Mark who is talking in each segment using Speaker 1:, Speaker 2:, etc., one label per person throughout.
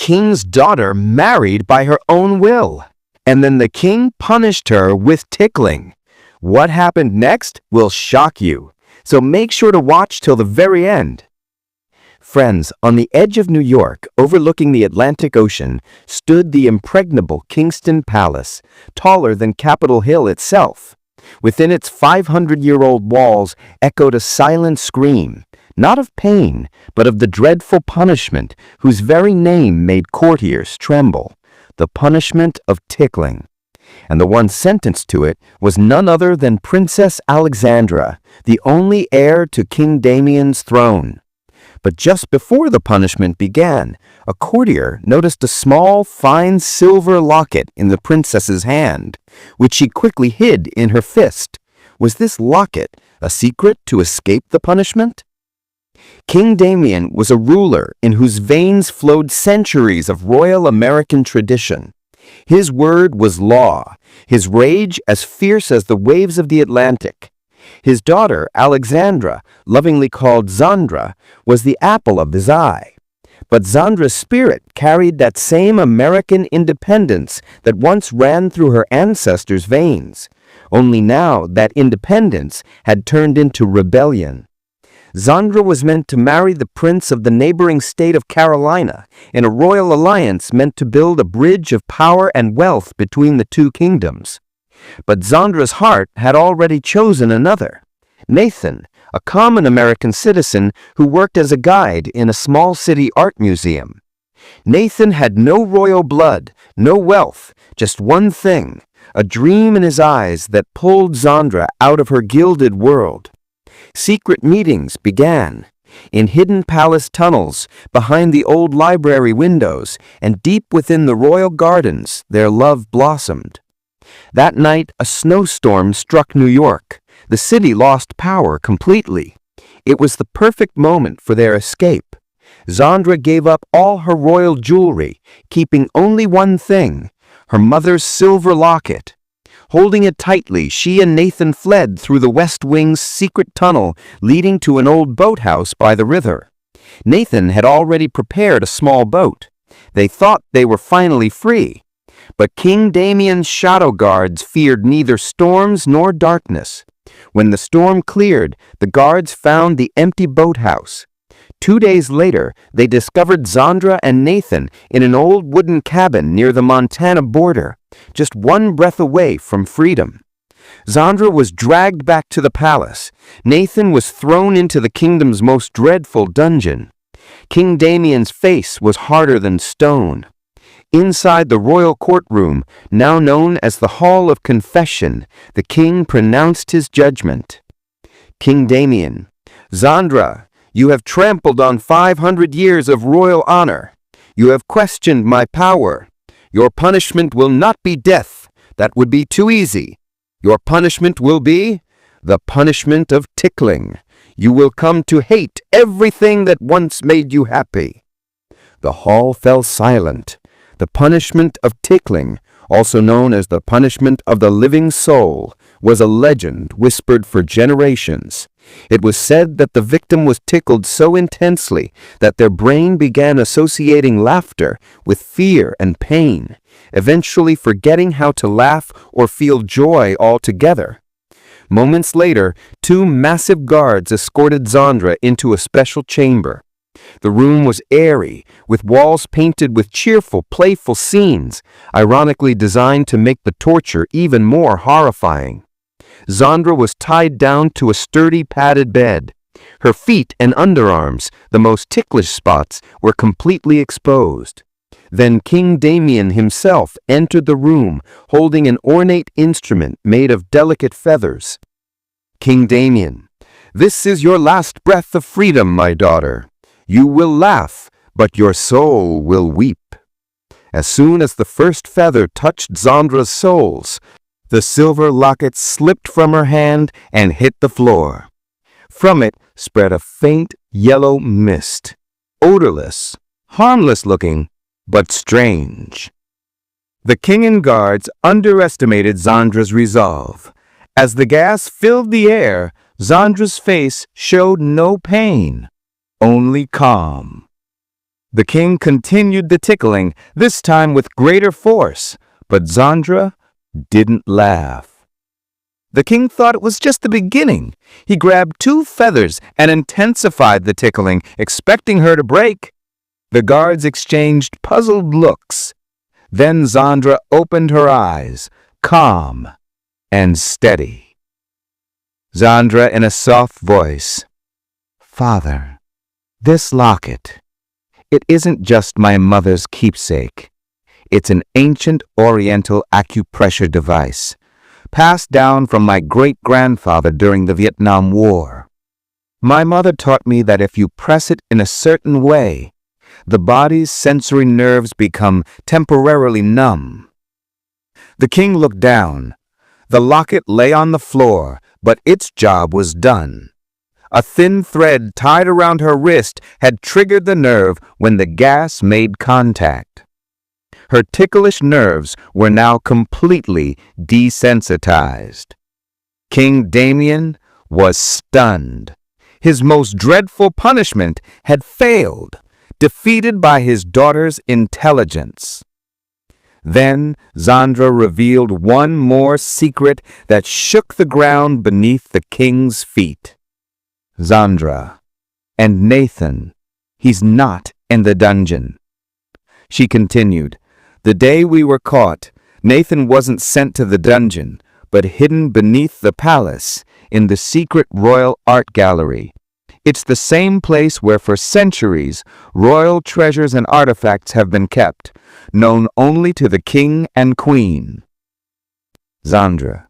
Speaker 1: king's daughter married by her own will. And then the king punished her with tickling. What happened next will shock you, so make sure to watch till the very end. Friends, on the edge of New York, overlooking the Atlantic Ocean, stood the impregnable Kingston Palace, taller than Capitol Hill itself. Within its 500-year-old walls echoed a silent scream, not of pain, but of the dreadful punishment whose very name made courtiers tremble, the punishment of tickling. And the one sentenced to it was none other than Princess Alexandra, the only heir to King Damien's throne. But just before the punishment began, a courtier noticed a small, fine silver locket in the princess's hand, which she quickly hid in her fist. Was this locket a secret to escape the punishment? King Damien was a ruler in whose veins flowed centuries of royal American tradition. His word was law, his rage as fierce as the waves of the Atlantic. His daughter, Alexandra, lovingly called Zandra, was the apple of his eye. But Zandra's spirit carried that same American independence that once ran through her ancestors' veins. Only now that independence had turned into rebellion. Zandra was meant to marry the prince of the neighboring state of Carolina in a royal alliance meant to build a bridge of power and wealth between the two kingdoms. But Zandra's heart had already chosen another, Nathan, a common American citizen who worked as a guide in a small city art museum. Nathan had no royal blood, no wealth, just one thing, a dream in his eyes that pulled Zandra out of her gilded world. Secret meetings began. In hidden palace tunnels, behind the old library windows, and deep within the royal gardens, their love blossomed. That night, a snowstorm struck New York. The city lost power completely. It was the perfect moment for their escape. Zandra gave up all her royal jewelry, keeping only one thing, her mother's silver locket. Holding it tightly, she and Nathan fled through the West Wing's secret tunnel leading to an old boathouse by the river. Nathan had already prepared a small boat. They thought they were finally free. But King Damien's shadow guards feared neither storms nor darkness. When the storm cleared, the guards found the empty boathouse. 2 days later, they discovered Zandra and Nathan in an old wooden cabin near the Montana border, just one breath away from freedom. Zandra was dragged back to the palace. Nathan was thrown into the kingdom's most dreadful dungeon. King Damien's face was harder than stone. Inside the royal courtroom, now known as the Hall of Confession, the king pronounced his judgment. King Damien, Zandra, you have trampled on 500 years of royal honor. You have questioned my power. Your punishment will not be death. That would be too easy. Your punishment will be the punishment of tickling. You will come to hate everything that once made you happy. The hall fell silent. The punishment of tickling, also known as the punishment of the living soul, was a legend whispered for generations. It was said that the victim was tickled so intensely that their brain began associating laughter with fear and pain, eventually forgetting how to laugh or feel joy altogether. Moments later, 2 massive guards escorted Zandra into a special chamber. The room was airy, with walls painted with cheerful, playful scenes, ironically designed to make the torture even more horrifying. Zandra was tied down to a sturdy padded bed. Her feet and underarms, the most ticklish spots, were completely exposed. Then King Damien himself entered the room, holding an ornate instrument made of delicate feathers. King Damien, this is your last breath of freedom, my daughter. You will laugh, but your soul will weep. As soon as the first feather touched Zandra's soles, the silver locket slipped from her hand and hit the floor. From it spread a faint yellow mist, odorless, harmless-looking, but strange. The king and guards underestimated Zandra's resolve. As the gas filled the air, Zandra's face showed no pain, only calm. The king continued the tickling, this time with greater force, but Zandra didn't laugh. The king thought it was just the beginning. He grabbed 2 feathers and intensified the tickling, expecting her to break. The guards exchanged puzzled looks. Then Zandra opened her eyes, calm and steady. Zandra, in a soft voice, "Father, this locket, it isn't just my mother's keepsake. It's an ancient Oriental acupressure device, passed down from my great-grandfather during the Vietnam War. My mother taught me that if you press it in a certain way, the body's sensory nerves become temporarily numb." The king looked down. The locket lay on the floor, but its job was done. A thin thread tied around her wrist had triggered the nerve when the gas made contact. Her ticklish nerves were now completely desensitized. King Damien was stunned. His most dreadful punishment had failed, defeated by his daughter's intelligence. Then Zandra revealed one more secret that shook the ground beneath the king's feet. "Zandra, and Nathan, he's not in the dungeon." She continued, "The day we were caught, Nathan wasn't sent to the dungeon, but hidden beneath the palace in the secret royal art gallery. It's the same place where for centuries royal treasures and artifacts have been kept, known only to the king and queen." "Zandra,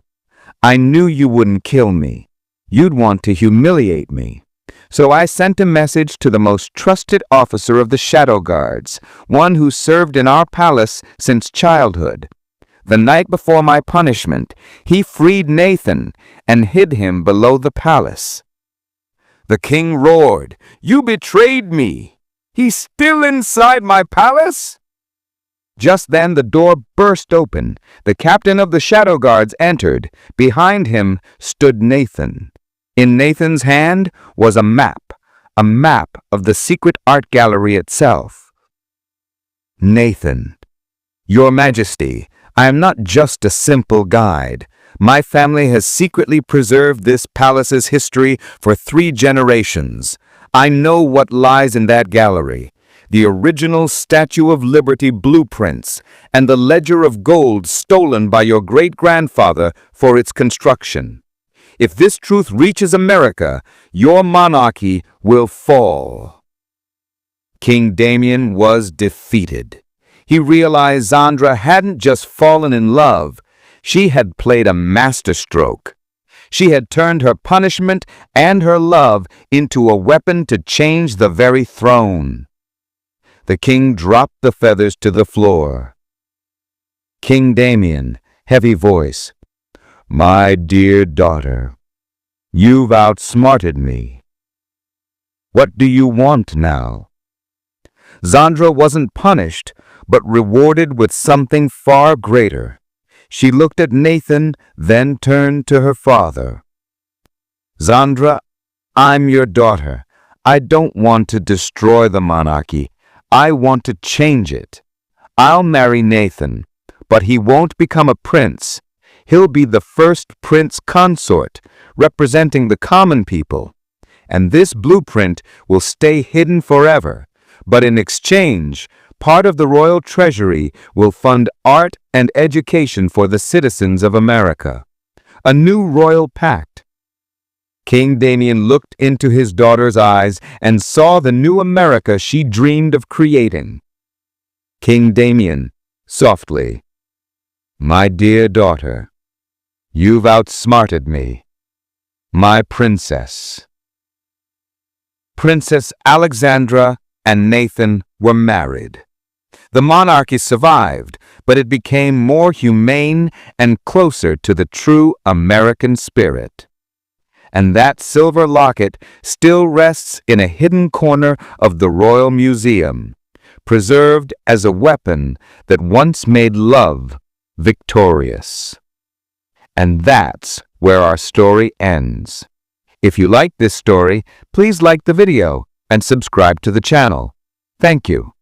Speaker 1: I knew you wouldn't kill me. You'd want to humiliate me. So I sent a message to the most trusted officer of the Shadow Guards, one who served in our palace since childhood. The night before my punishment, he freed Nathan and hid him below the palace." The king roared, "You betrayed me! He's still inside my palace?" Just then the door burst open. The captain of the Shadow Guards entered. Behind him stood Nathan. In Nathan's hand was a map of the secret art gallery itself. "Nathan, Your Majesty, I am not just a simple guide. My family has secretly preserved this palace's history for 3 generations. I know what lies in that gallery. The original Statue of Liberty blueprints and the ledger of gold stolen by your great-grandfather for its construction. If this truth reaches America, your monarchy will fall." King Damien was defeated. He realized Zandra hadn't just fallen in love, she had played a masterstroke. She had turned her punishment and her love into a weapon to change the very throne. The king dropped the feathers to the floor. "King Damien," heavy voice, "my dear daughter, you've outsmarted me. What do you want now?" Zandra wasn't punished, but rewarded with something far greater. She looked at Nathan, then turned to her father. "Zandra, I'm your daughter. I don't want to destroy the monarchy. I want to change it. I'll marry Nathan, but he won't become a prince. He'll be the first prince consort, representing the common people. And this blueprint will stay hidden forever. But in exchange, part of the royal treasury will fund art and education for the citizens of America. A new royal pact." King Damien looked into his daughter's eyes and saw the new America she dreamed of creating. King Damien, softly, "My dear daughter, you've outsmarted me. My princess." Princess Alexandra and Nathan were married. The monarchy survived, but it became more humane and closer to the true American spirit. And that silver locket still rests in a hidden corner of the Royal Museum, preserved as a weapon that once made love victorious. And that's where our story ends. If you like this story, please like the video and subscribe to the channel. Thank you.